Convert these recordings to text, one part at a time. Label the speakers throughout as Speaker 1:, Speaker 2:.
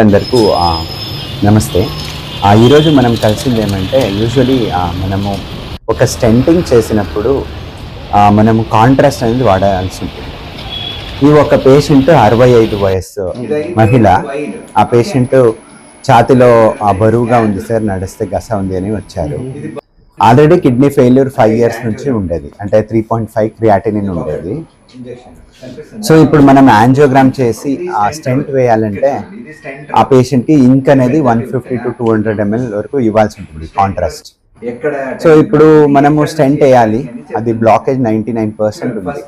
Speaker 1: అందరికీ నమస్తే. ఈరోజు మనం కలిసింది ఏమంటే యూజువలీ మనము ఒక స్టెంటింగ్ చేసినప్పుడు మనము కాంట్రాస్ట్ అనేది వాడాల్సి ఉంటుంది. ఈ ఒక పేషెంట్ 65 వయస్సు మహిళ. ఆ పేషెంట్ ఛాతిలో బరువుగా ఉంది సార్, నడిస్తే గస ఉంది అని వచ్చారు. ఆల్రెడీ కిడ్నీ ఫెయిల్యూర్ 5 years నుంచి ఉండేది, అంటే 3.5 క్రియాటినిన్ ఉండేది. సో ఇప్పుడు మనం యాంజియోగ్రామ్ చేసి ఆ స్టెంట్ వేయాలంటే ఆ పేషెంట్కి ఇంక్ అనేది 150 to 200 ml వరకు ఇవ్వాల్సి ఉంటుంది కాంట్రాస్ట్. సో ఇప్పుడు మనము స్టెంట్ వేయాలి, అది బ్లాకేజ్ 99% ఉంది.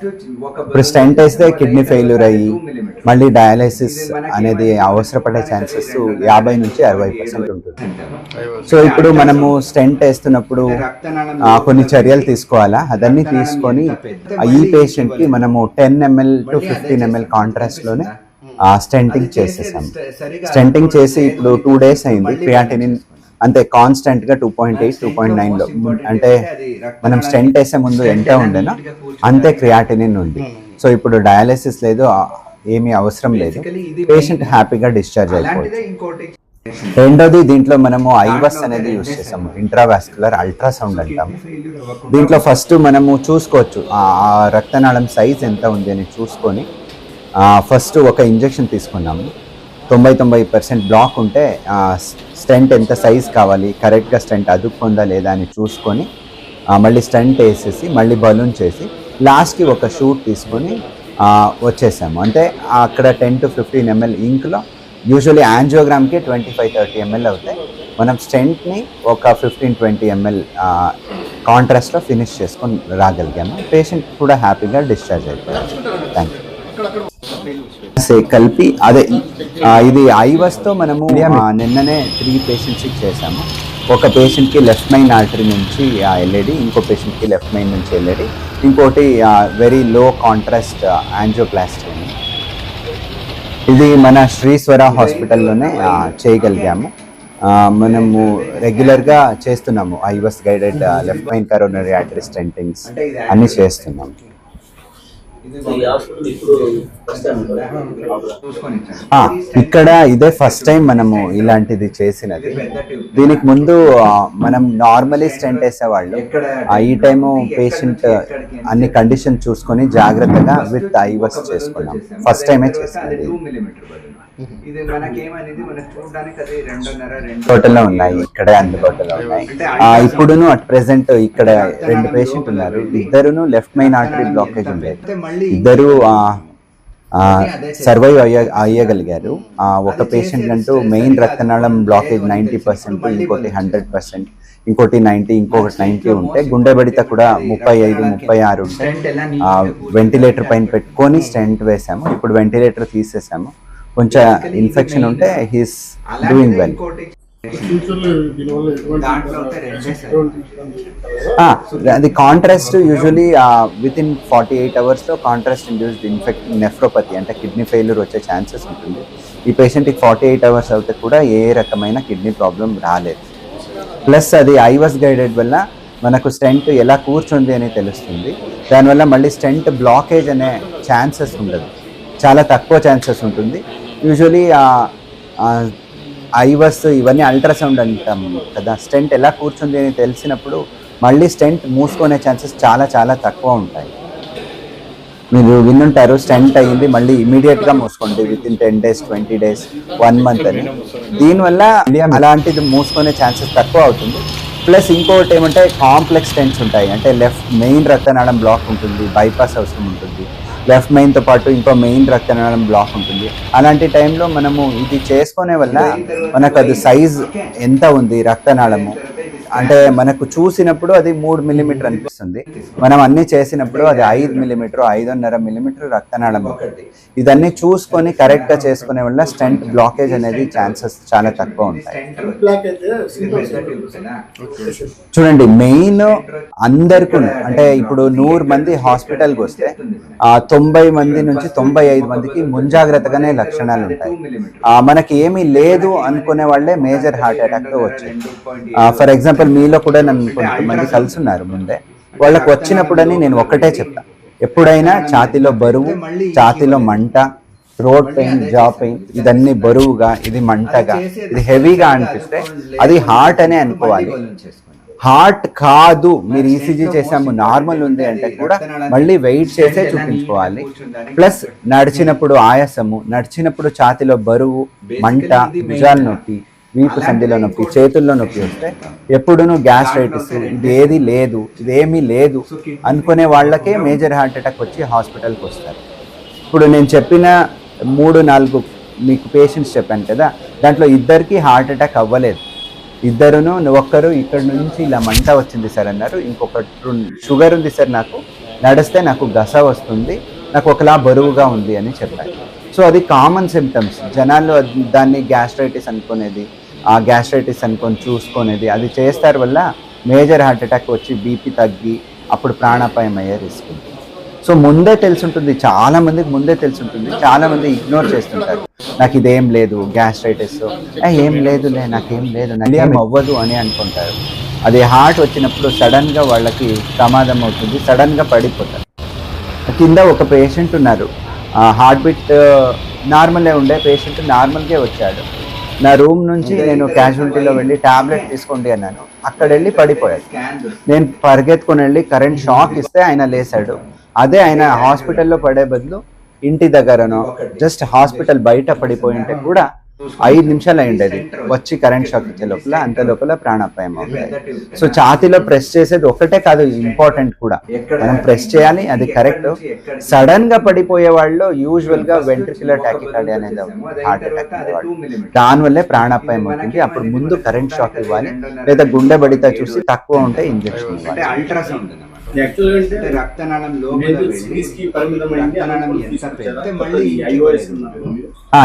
Speaker 1: ఇప్పుడు స్టెంట్ వేస్తే కిడ్నీ ఫెయిల్యూర్ అయ్యి మళ్ళీ డయాలసిస్ అనేది అవసరపడే ఛాన్సెస్ 50 నుంచి 60% ఉంటుంది. సో ఇప్పుడు మనము స్టెంట్ వేస్తున్నప్పుడు కొన్ని చర్యలు తీసుకోవాలా, అదన్నీ తీసుకొని ఈ పేషెంట్కి మనము 10 ml to 15 ml కాంట్రాస్ట్లోనే స్టెంటింగ్ చేసేసాము. స్టెంటింగ్ చేసి ఇప్పుడు 2 days అయింది. క్రియాటినిన్ అంతే కాన్స్టెంట్గా 2.8 2.9లో, అంటే మనం స్టెంట్ వేసే ముందు ఎంత ఉండేనో అంతే క్రియాటినిన్ ఉంది. సో ఇప్పుడు డయాలసిస్ లేదు, ఏమీ అవసరం లేదు, పేషెంట్ హ్యాపీగా డిశ్చార్జ్ అయిపోతుంది. రెండోది, దీంట్లో మనము ఐవస్ అనేది యూజ్ చేసాము, ఇంట్రావాస్కులర్ అల్ట్రాసౌండ్ అంటాము. దీంట్లో ఫస్ట్ మనము చూసుకోవచ్చు ఆ రక్తనాళం సైజ్ ఎంత ఉంది అని చూసుకొని ఫస్ట్ ఒక ఇంజెక్షన్ తీసుకున్నాము. 90% బ్లాక్ ఉంటే స్టెంట్ ఎంత సైజ్ కావాలి, కరెక్ట్గా స్టెంట్ అదుక్కుందా లేదా అని చూసుకొని మళ్ళీ స్టెంట్ వేసేసి మళ్ళీ బలూన్ చేసి లాస్ట్కి ఒక షూట్ తీసుకొని వచ్చేసాము. అంటే అక్కడ 10 to 15 ml ఇంక్లో యూజువల్లీ యాంజియోగ్రామ్కి 25-30 ml అవుతాయి. మనం స్టెంట్ని ఒక 15-20 ml కాంట్రాస్ట్లో ఫినిష్ చేసుకొని రాగలిగాము. పేషెంట్ కూడా హ్యాపీగా డిశ్చార్జ్ అయిపోయారు. Thank you. కలిపి అదే ఇది ఐవస్తో మనము నిన్ననే 3 పేషెంట్స్కి చేసాము. ఒక పేషెంట్కి లెఫ్ట్ మైన్ ఆర్టరీ నుంచి ఎల్ఏడి, ఇంకో పేషెంట్కి లెఫ్ట్ మైన్ నుంచి ఎల్ఏడి, ఇంకోటి వెరీ లో కాంట్రాస్ట్ యాంజియోప్లాస్టీ. ఇది మన శ్రీశ్వర హాస్పిటల్లోనే చేయగలిగాము. మనము రెగ్యులర్గా చేస్తున్నాము IVUS guided left main coronary artery stentings అన్నీ చేస్తున్నాము. ఇక్కడ ఇదే ఫస్ట్ టైం మనము ఇలాంటిది చేసినది. దీనికి ముందు మనం నార్మలీ స్టెంట్ వేసేవాళ్ళు, ఈ టైము పేషెంట్ అన్ని కండిషన్ చూసుకొని జాగ్రత్తగా విత్ ఐవస్ చేసుకున్నాం. ఫస్ట్ టైమే చేసినది. హోటల్లో ఉన్నాయి, ఇక్కడే అందుబాటులో ఉన్నాయి. ఇప్పుడును అట్ ప్రెసెంట్ ఇక్కడ 2 పేషెంట్ ఉన్నారు. ఇద్దరును లెఫ్ట్ మైన్ ఆర్టరీ బ్లాకేజ్ ఉండేది, ఇద్దరు సర్వైవ్ అయ్యగలిగారు. ఒక పేషెంట్ అంటూ మెయిన్ రక్తనాళం బ్లాకేజ్ 90%, ఇంకోటి 100%, ఇంకోటి 90, ఇంకొకటి 90 ఉంటే గుండె బడిత కూడా 35-36 ఉంటే వెంటిలేటర్ పైన పెట్టుకొని స్టెంట్ వేసాము. ఇప్పుడు వెంటిలేటర్ తీసేసాము. కొంచెం ఇన్ఫెక్షన్ ఉంటే హీస్ డూయింగ్ వెల్. అది contrast usually with in 48 hours contrast induced nephropathy అంటే కిడ్నీ ఫెయిల్యూర్ వచ్చే ఛాన్సెస్ ఉంటుంది. ఈ పేషెంట్కి 48 hours అయితే కూడా ఏ రకమైన కిడ్నీ ప్రాబ్లం రాలేదు. ప్లస్ అది ఐవస్ గైడెడ్ వల్ల మనకు స్టెంట్ ఎలా కూర్చుంది అని తెలుస్తుంది. దానివల్ల మళ్ళీ స్టెంట్ బ్లాకేజ్ అనే ఛాన్సెస్ ఉండదు, చాలా తక్కువ ఛాన్సెస్ ఉంటుంది. యూజువలీ ఐవస్ ఇవన్నీ అల్ట్రాసౌండ్ అంటాం కదా, స్టెంట్ ఎలా కూర్చుంది అని తెలిసినప్పుడు మళ్ళీ స్టెంట్ మూసుకునే ఛాన్సెస్ చాలా చాలా తక్కువ ఉంటాయి. మీరు విన్నుంటారు, స్టెంట్ అయ్యింది మళ్ళీ ఇమీడియట్గా మూసుకోండి with in 10 days 20 days 1 month అని. దీనివల్ల అలాంటిది మూసుకునే ఛాన్సెస్ తక్కువ అవుతుంది. ప్లస్ ఇంకొకటి ఏమంటే కాంప్లెక్స్ స్టెంట్స్ ఉంటాయి, అంటే లెఫ్ట్ మెయిన్ రక్తనాళం బ్లాక్ ఉంటుంది, బైపాస్ అవసరం ఉంటుంది. లెఫ్ట్ మెయిన్తో పాటు ఇంకో మెయిన్ రక్తనాళం బ్లాక్ ఉంటుంది. అలాంటి టైంలో మనము ఇది చేసుకునే వల్ల మనకు అది సైజ్ ఎంత ఉంది రక్తనాళము అంటే మనకు చూసినప్పుడు అది 3 mm అనిపిస్తుంది. మనం అన్ని చేసినప్పుడు అది 5 mm 5.5 mm రక్తనాళం ఒకటి. ఇదన్నీ చూసుకొని కరెక్ట్గా చేసుకునే వల్ల స్టెంట్ బ్లాకేజ్ అనేది ఛాన్సెస్ చాలా తక్కువ ఉంటాయి. చూడండి, మెయిన్ అందరికీ అంటే ఇప్పుడు 100 మంది హాస్పిటల్కి వస్తే 90 మంది నుంచి 95 మందికి ముంజాగ్రత్తగానే లక్షణాలు ఉంటాయి. మనకి ఏమీ లేదు అనుకునే వాళ్ళే మేజర్ హార్ట్ అటాక్తో వచ్చాయి. ఫర్ ఎగ్జాంపుల్ మీలో కూడా నన్ను కొంతమంది కలుసున్నారు ముందే. వాళ్ళకు వచ్చినప్పుడని నేను ఒక్కటే చెప్తా, ఎప్పుడైనా ఛాతీలో బరువు, ఛాతీలో మంట, థ్రోట్ పెయిన్, జా పెయిన్, ఇదన్నీ బరువుగా, ఇది మంటగా, ఇది హెవీగా అనిపిస్తే అది హార్ట్ అనే అనుకోవాలి. హార్ట్ కాదు, మీరు ఈసీజీ చేసాము నార్మల్ ఉంది అంటే కూడా మళ్ళీ వెయిట్ చేసే చూపించుకోవాలి. ప్లస్ నడిచినప్పుడు ఆయాసము, నడిచినప్పుడు ఛాతిలో బరువు, మంట, భుజాల నొప్పి, వీపు సంధిలో నొప్పి, చేతుల్లో నొప్పి వస్తే ఎప్పుడునూ గ్యాస్ట్రైటిస్ ఇదేది లేదు, ఇదేమీ లేదు అనుకునే వాళ్ళకే మేజర్ హార్ట్ అటాక్ వచ్చి హాస్పిటల్కి వస్తారు. ఇప్పుడు నేను చెప్పిన 3-4 మీకు పేషెంట్స్ చెప్పాను కదా, దాంట్లో ఇద్దరికి హార్ట్ అటాక్ అవ్వలేదు. ఇద్దరును, ఒక్కరు ఇక్కడ నుంచి ఇలా మంట వచ్చింది సార్ అన్నారు, ఇంకొకరు షుగర్ ఉంది సార్, నాకు నడిస్తే నాకు గస వస్తుంది, నాకు ఒకలా బరువుగా ఉంది అని చెప్పారు. సో అది కామన్ సిమ్టమ్స్. జనాల్లో దాన్ని గ్యాస్ట్రైటిస్ అనుకునేది, ఆ గ్యాస్ట్రైటిస్ అనుకొని చూసుకునేది, అది చేస్తారు వల్ల మేజర్ హార్ట్ అటాక్ వచ్చి బీపీ తగ్గి అప్పుడు ప్రాణాపాయం అయ్యే రిస్క్ ఉంది. సో ముందే తెలుసుంటుంది, చాలామందికి ముందే తెలుసుంటుంది, చాలామంది ఇగ్నోర్ చేస్తుంటారు. నాకు ఇదేం లేదు గ్యాస్ట్రైటిస్, ఏం లేదులే, నాకేం లేదు, నాకేం అవ్వదు అని అనుకుంటారు. అది హార్ట్ వచ్చినప్పుడు సడన్గా వాళ్ళకి ప్రమాదం అవుతుంది, సడన్గా పడిపోతారు. కింద ఒక పేషెంట్ ఉన్నారు, హార్ట్ బీట్ నార్మలే ఉండే పేషెంట్, నార్మల్గా వచ్చాడు. నా రూమ్ నుంచి నేను క్యాజువాలిటీలో వెళ్ళి ట్యాబ్లెట్ తీసుకోండి అన్నాను, అక్కడ వెళ్ళి పడిపోయాడు. నేను పరిగెత్తుకొని వెళ్ళి కరెంట్ షాక్ ఇస్తే ఆయన లేచాడు. అదే ఆయన హాస్పిటల్లో పడే బదులు ఇంటి దగ్గరనో జస్ట్ హాస్పిటల్ బయట పడిపోయి ఉంటే కూడా 5 నిమిషాలు అయ్యిండేది, వచ్చి కరెంట్ షాక్ ఇచ్చే లోపల, అంత లోపల ప్రాణాపాయం అవుతుంది. సో ఛాతీలో ప్రెస్ చేసేది ఒకటే కాదు, ఇంపార్టెంట్ కూడా, మనం ప్రెస్ చేయాలి, అది కరెక్ట్. సడన్ గా పడిపోయే వాళ్ళు యూజువల్ గా వెంట్రిక్యులర్ టాకికార్డియా అనేది హార్ట్ అటాక్ అనేవాళ్ళు, దానివల్లే ప్రాణాపాయం అవుతుంది. అప్పుడు ముందు కరెంట్ షాక్ ఇవ్వాలి, లేదా గుండె బడిత చూసి తక్కువ ఉంటే ఇంజెక్షన్ ఇవ్వాలి.
Speaker 2: అల్ట్రాసౌండ్ రక్తనాళం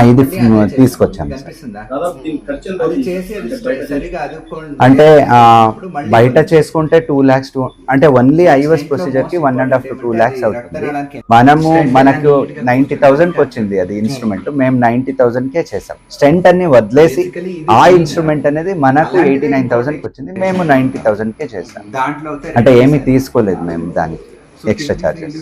Speaker 1: ఇది తీసుకొచ్చాము. అంటే బయట చేసుకుంటే 2 lakhs అంటే ఓన్లీ ఐవస్ ప్రొసీజర్ కి 1.5 to 2 lakhs అవుతుంది. మనకు 90,000 వచ్చింది అది ఇన్స్ట్రుమెంట్, మేము 90,000కే చేసాం. స్టెంట్ అన్ని వదిలేసి ఆ ఇన్స్ట్రుమెంట్ అనేది మనకు 89,000 వచ్చింది, మేము 90,000కే చేసాం. అంటే ఏమీ తీసుకోలేదు మేము దానికి ఎక్స్ట్రా ఛార్జెస్.